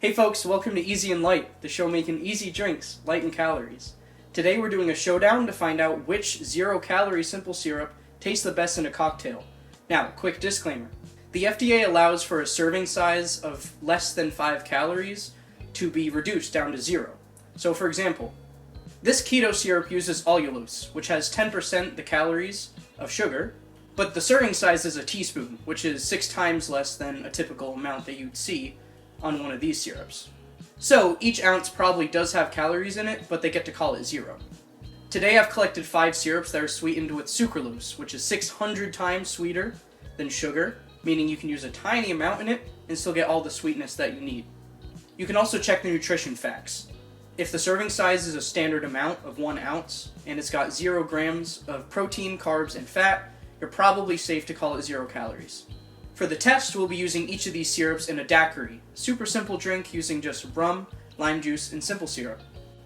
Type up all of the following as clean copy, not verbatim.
Hey folks, welcome to Easy and Light, the show making easy drinks, light in calories. Today we're doing a showdown to find out which zero-calorie simple syrup tastes the best in a cocktail. Now, quick disclaimer. The FDA allows for a serving size of less than 5 calories to be reduced down to 0. So for example, this keto syrup uses allulose, which has 10% the calories of sugar, but the serving size is a teaspoon, which is 6 times less than a typical amount that you'd see on one of these syrups. So each ounce probably does have calories in it, but they get to call it 0. Today I've collected 5 syrups that are sweetened with sucralose, which is 600 times sweeter than sugar, meaning you can use a tiny amount in it and still get all the sweetness that you need. You can also check the nutrition facts. If the serving size is a standard amount of 1 ounce and it's got 0 grams of protein, carbs, and fat, you're probably safe to call it 0 calories. For the test, we'll be using each of these syrups in a Daiquiri, super simple drink using just rum, lime juice, and simple syrup.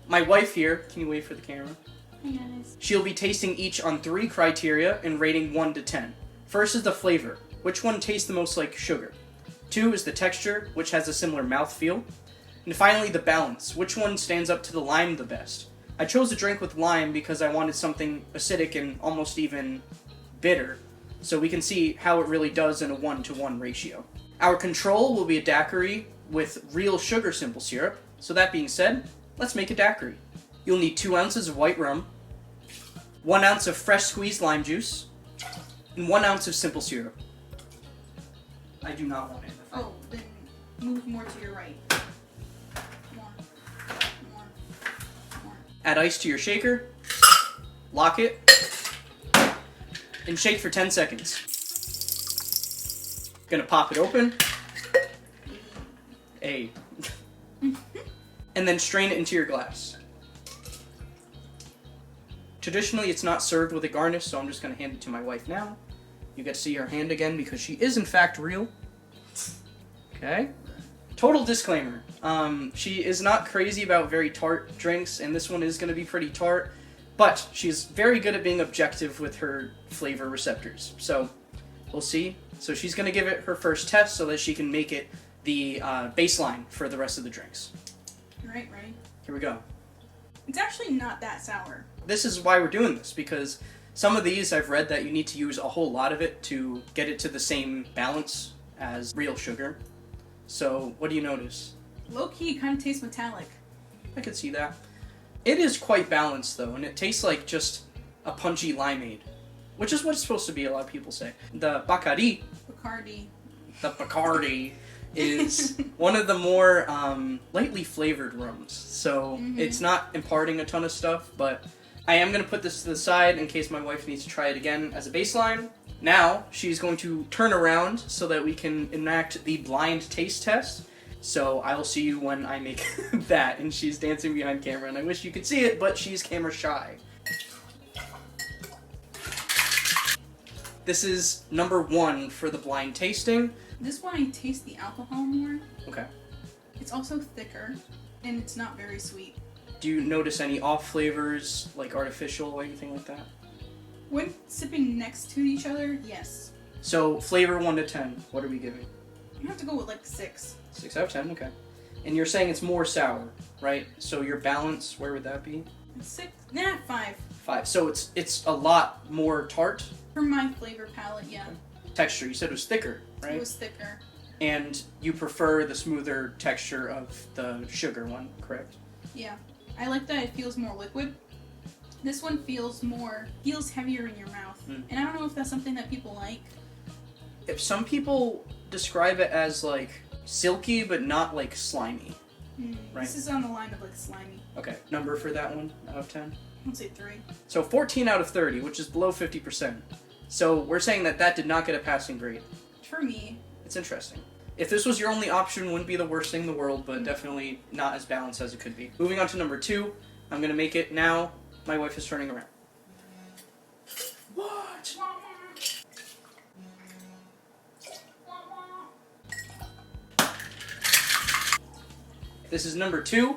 My wife here, can you wave for the camera? Hi guys. She'll be tasting each on 3 criteria and rating 1 to 10. First is the flavor, which one tastes the most like sugar. 2 is the texture, which has a similar mouthfeel. And finally the balance, which one stands up to the lime the best. I chose a drink with lime because I wanted something acidic and almost even bitter, so we can see how it really does in a 1-to-1 ratio. Our control will be a daiquiri with real sugar simple syrup. So that being said, let's make a daiquiri. You'll need 2 ounces of white rum, 1 ounce of fresh squeezed lime juice, and 1 ounce of simple syrup. I do not want it. Oh, then move more to your right. More. Add ice to your shaker, lock it, and shake for 10 seconds. Gonna pop it open. And then strain it into your glass. Traditionally, it's not served with a garnish, so I'm just gonna hand it to my wife now. You get to see her hand again because she is in fact real. Okay. Total disclaimer. She is not crazy about very tart drinks, and this one is gonna be pretty tart. But she's very good at being objective with her flavor receptors. So, we'll see. So she's going to give it her first test so that she can make it the baseline for the rest of the drinks. Right. Here we go. It's actually not that sour. This is why we're doing this, because some of these I've read that you need to use a whole lot of it to get it to the same balance as real sugar. So, what do you notice? Low-key, it kind of tastes metallic. I could see that. It is quite balanced though, and it tastes like just a punchy limeade, which is what it's supposed to be, a lot of people say. The Bacardí is one of the more lightly flavored rums, so it's not imparting a ton of stuff, but I am going to put this to the side in case my wife needs to try it again as a baseline. Now, she's going to turn around so that we can enact the blind taste test. So I will see you when I make that, and she's dancing behind camera, and I wish you could see it, but she's camera shy. This is number 1 for the blind tasting. This one I taste the alcohol more. Okay. It's also thicker, and it's not very sweet. Do you notice any off flavors, like artificial or anything like that? When sipping next to each other, yes. So flavor 1 to 10, what are we giving? You have to go with like 6. 6 out of 10, okay. And you're saying it's more sour, right? So your balance, where would that be? 6? Nah, 5. 5. So it's a lot more tart. For my flavor palette, yeah. Texture, you said it was thicker, right? It was thicker. And you prefer the smoother texture of the sugar one, correct? Yeah. I like that it feels more liquid. This one feels heavier in your mouth. And I don't know if that's something that people like. If some people describe it as like silky but not like slimy. Right. This is on the line of like slimy. Okay, number for that one out of 10? I'd say 3. So 14 out of 30, which is below 50%. So we're saying that did not get a passing grade. For me. It's interesting. If this was your only option, wouldn't be the worst thing in the world, but definitely not as balanced as it could be. Moving on to number 2, I'm going to make it now. My wife is turning around. What? This is number 2.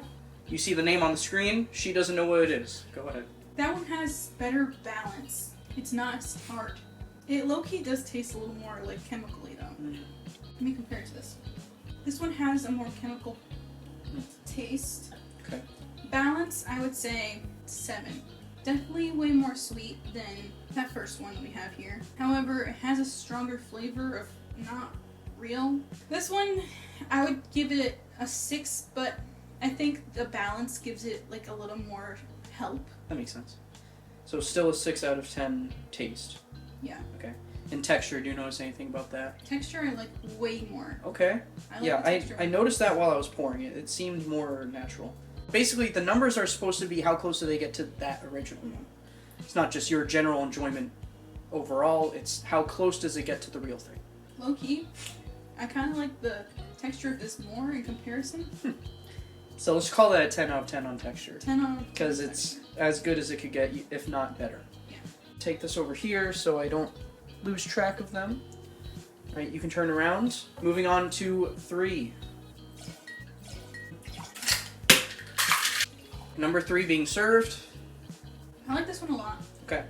You see the name on the screen. She doesn't know what it is. Go ahead. That one has better balance. It's not as tart. It low-key does taste a little more like chemically though. Let me compare it to this. This one has a more chemical taste. Okay. Balance, I would say 7. Definitely way more sweet than that first one we have here. However, it has a stronger flavor of not real. This one, I would give it a 6, but I think the balance gives it like a little more help. That makes sense. So still a 6 out of 10 taste. Yeah. Okay. And texture, do you notice anything about that? Texture, I like way more. Okay. I like Yeah, the texture. I noticed that while I was pouring it. It seemed more natural. Basically, the numbers are supposed to be how close do they get to that original one. It's not just your general enjoyment overall, it's how close does it get to the real thing. Low key, I kind of like the texture of this more in comparison. So let's call that a 10 out of 10 on texture. 10 out of 10. Because it's as good as it could get, if not better. Yeah. Take this over here so I don't lose track of them. All right, you can turn around. Moving on to 3. Number 3 being served. I like this one a lot. Okay.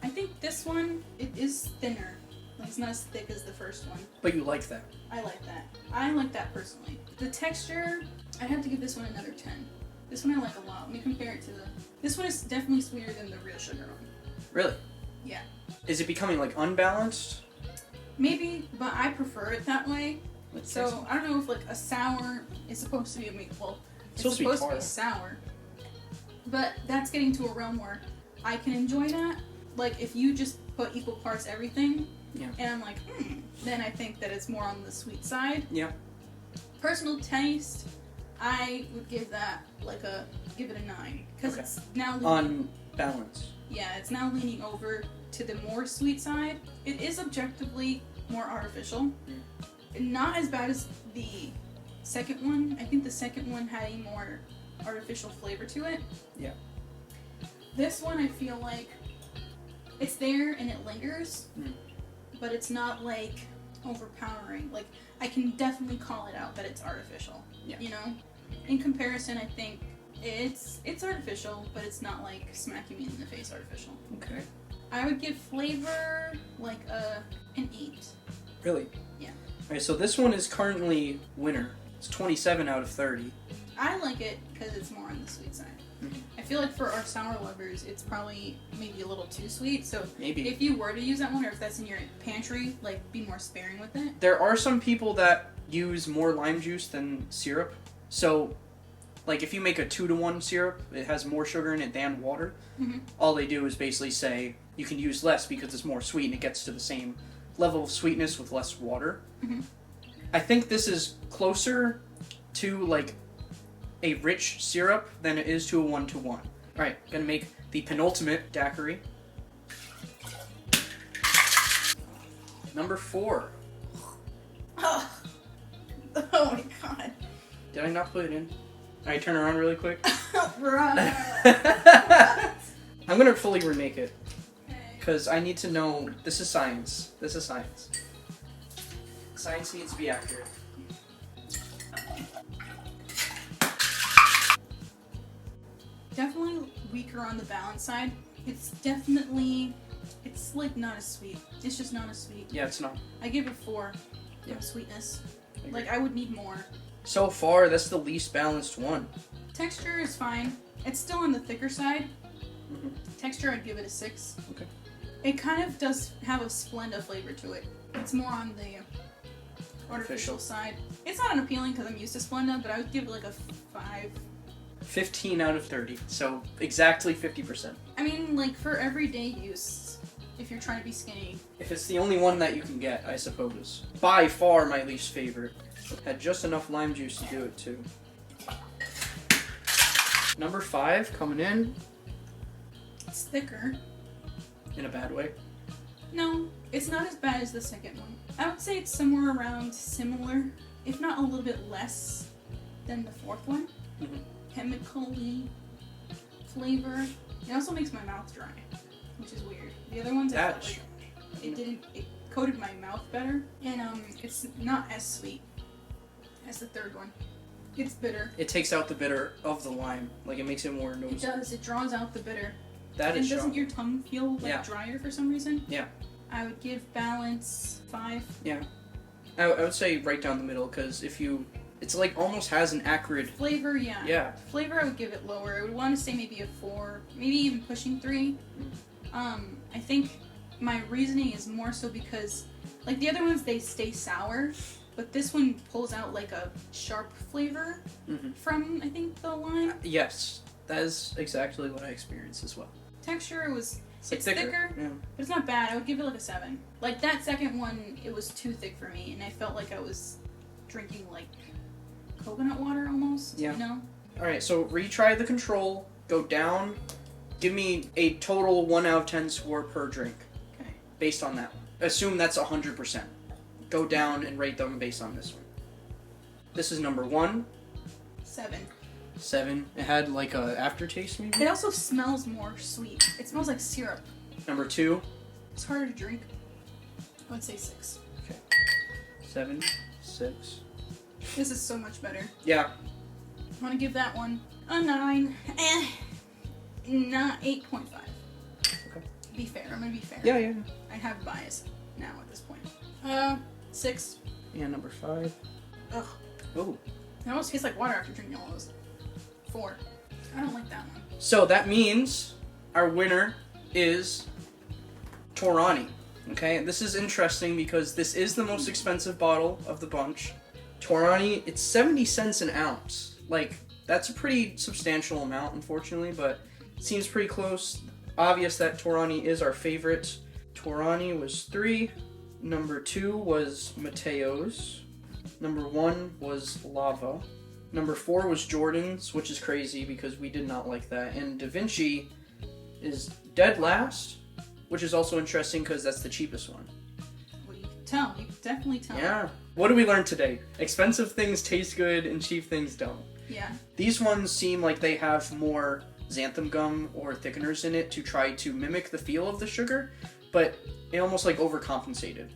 I think this one, it is thinner. Like, it's not as thick as the first one. But you like that. I like that. I like that personally. The texture, I'd have to give this one another 10. This one I like a lot. Let me compare it to the... This one is definitely sweeter than the real sugar one. Really? Yeah. Is it becoming like unbalanced? Maybe, but I prefer it that way. Let's So, taste it. I don't know if like a sour is supposed to be a well, it's Supposed to be supposed to be sour. But that's getting to a realm where I can enjoy that. Like if you just put equal parts everything, Yeah. and I'm like, then I think that it's more on the sweet side. Yeah. Personal taste, I would give that give it a 9 because Okay. it's now On balance. yeah, it's now leaning over to the more sweet side. It is objectively more artificial. Not as bad as the second one. I think the second one had a more artificial flavor to it. Yeah. This one I feel like it's there and it lingers, but it's not like overpowering. Like I can definitely call it out that it's artificial. Yeah. You know? In comparison, I think it's artificial, but it's not like smacking me in the face artificial. Okay. I would give flavor like an 8. Really? Yeah. Alright, so this one is currently winner. It's 27 out of 30. I like it because it's more on the sweet side. I feel like for our sour lovers, it's probably maybe a little too sweet. So Maybe. if you were to use that one, or if that's in your pantry, like be more sparing with it. There are some people that use more lime juice than syrup. So, like if you make a 2-to-1 syrup, it has more sugar in it than water. All they do is basically say you can use less because it's more sweet and it gets to the same level of sweetness with less water. I think this is closer to like a rich syrup than it is to a 1-to-1. Alright, gonna make the penultimate daiquiri. Number 4. Oh, oh my god. Did I not put it in? Alright, turn around really quick. Bruh. I'm gonna fully remake it. Okay. Because I need to know, this is science. This is science. Science needs to be accurate. Definitely weaker on the balance side. It's like not as sweet. It's just not as sweet. Yeah, it's not. I give it 4. Yeah. Sweetness. Like I would need more. So far, that's the least balanced one. Texture is fine. It's still on the thicker side. Texture, I'd give it a 6. Okay. It kind of does have a Splenda flavor to it. It's more on the artificial side. It's not unappealing because I'm used to Splenda, but I would give it like a 5. 15 out of 30. So exactly 50%. I mean, like for everyday use, if you're trying to be skinny. If it's the only one that you can get, I suppose. By far my least favorite. Had just enough lime juice to do it too. Number 5 coming in. It's thicker. In a bad way. No, it's not as bad as the second one. I would say it's somewhere around similar, if not a little bit less than the fourth one. Chemically flavor. It also makes my mouth dry, which is weird. The other ones, I felt like it coated my mouth better, and it's not as sweet as the third one. It's bitter. It takes out the bitter of the lime. Like it makes it more noticeable. It does. It draws out the bitter. That is and doesn't strong. your tongue feel like drier for some reason? Yeah. I would give balance 5. Yeah. I would say right down the middle, because if you It's like almost has an acrid flavor. Yeah. Yeah. Flavor, I would give it lower. I would want to say maybe a 4, maybe even pushing 3. I think my reasoning is more so because, like, the other ones, they stay sour, but this one pulls out like a sharp flavor from, I think, the lime. Yes, that is exactly what I experienced as well. Texture was It's thicker, yeah. but it's not bad. I would give it like a 7. Like that second one, it was too thick for me, and I felt like I was drinking like coconut water almost. Yeah. You know. All right, so retry the control. Go down. Give me a total 1 out of 10 score per drink. Okay. Based on that one. Assume that's 100%. Go down and rate them based on this one. This is number 1. 7. 7. It had like a aftertaste maybe. It also smells more sweet. It smells like syrup. Number 2. It's harder to drink. I would say 6. Okay. 7, 6. This is so much better. Yeah. I want to give that one a 9. Not 8.5. Okay. Be fair. I'm gonna be fair. Yeah. I have bias now at this point. 6. And number 5. Ugh. Oh. It almost tastes like water after drinking all those. 4. I don't like that one. So that means our winner is Torani. Okay, this is interesting because this is the most expensive bottle of the bunch. Torani, it's 70 cents an ounce. Like, that's a pretty substantial amount, unfortunately, but it seems pretty close. Obvious that Torani is our favorite. Torani was 3. Number 2 was Matteo's. Number 1 was Lava. Number 4 was Jordan's, which is crazy because we did not like that. And DaVinci is dead last, which is also interesting because that's the cheapest one. Well, you can tell. You can definitely tell. Yeah. What did we learn today? Expensive things taste good and cheap things don't. Yeah. These ones seem like they have more xanthan gum or thickeners in it to try to mimic the feel of the sugar, but it almost like overcompensated.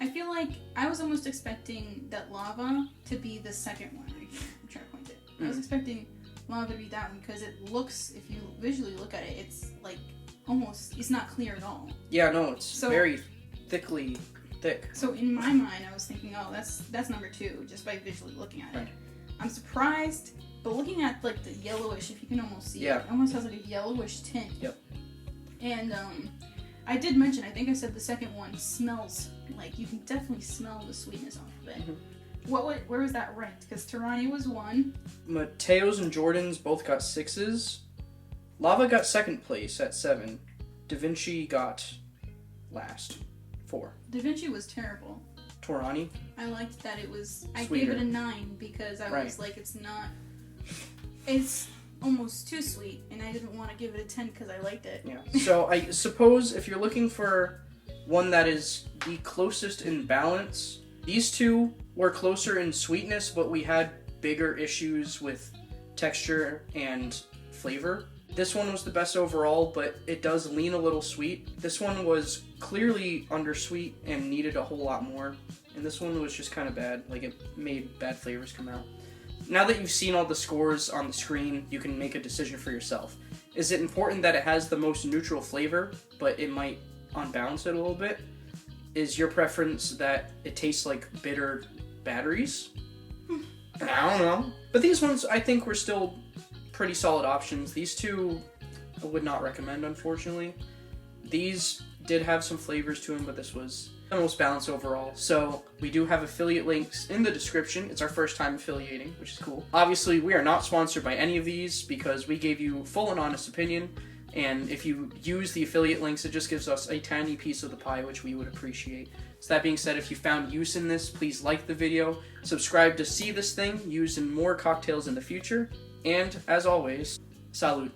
I feel like I was almost expecting that Lava to be the second one right here. I'm trying to point it. I was expecting Lava to be that one because it looks, if you visually look at it, it's like almost, it's not clear at all. Yeah, no, it's very thick. So in my mind, I was thinking, oh, that's number 2, just by visually looking at it. I'm surprised, but looking at like the yellowish, if you can almost see it almost has like a yellowish tint. Yep. And I did mention, I think I said the second one smells like, you can definitely smell the sweetness off of it. Where was that ranked? Because Torani was 1. Matteo's and Jordan's both got 6s. Lava got second place at 7. DaVinci got last, 4. DaVinci was terrible. Torani? I liked that it was, I Sweeter. gave it a 9 because I was like, it's almost too sweet, and I didn't want to give it a 10 because I liked it. Yeah. So I suppose if you're looking for one that is the closest in balance, these two were closer in sweetness, but we had bigger issues with texture and flavor. This one was the best overall, but it does lean a little sweet. This one was clearly undersweet and needed a whole lot more. And this one was just kind of bad. Like, it made bad flavors come out. Now that you've seen all the scores on the screen, you can make a decision for yourself. Is it important that it has the most neutral flavor, but it might unbalance it a little bit? Is your preference that it tastes like bitter batteries? I don't know. But these ones, I think, were still pretty solid options. These two I would not recommend, unfortunately. These did have some flavors to them, but this was the most balanced overall. So we do have affiliate links in the description. It's our first time affiliating, which is cool. Obviously, we are not sponsored by any of these because we gave you full and honest opinion. And if you use the affiliate links, it just gives us a tiny piece of the pie, which we would appreciate. So that being said, if you found use in this, please like the video, subscribe to see this thing used in more cocktails in the future, and as always, salud.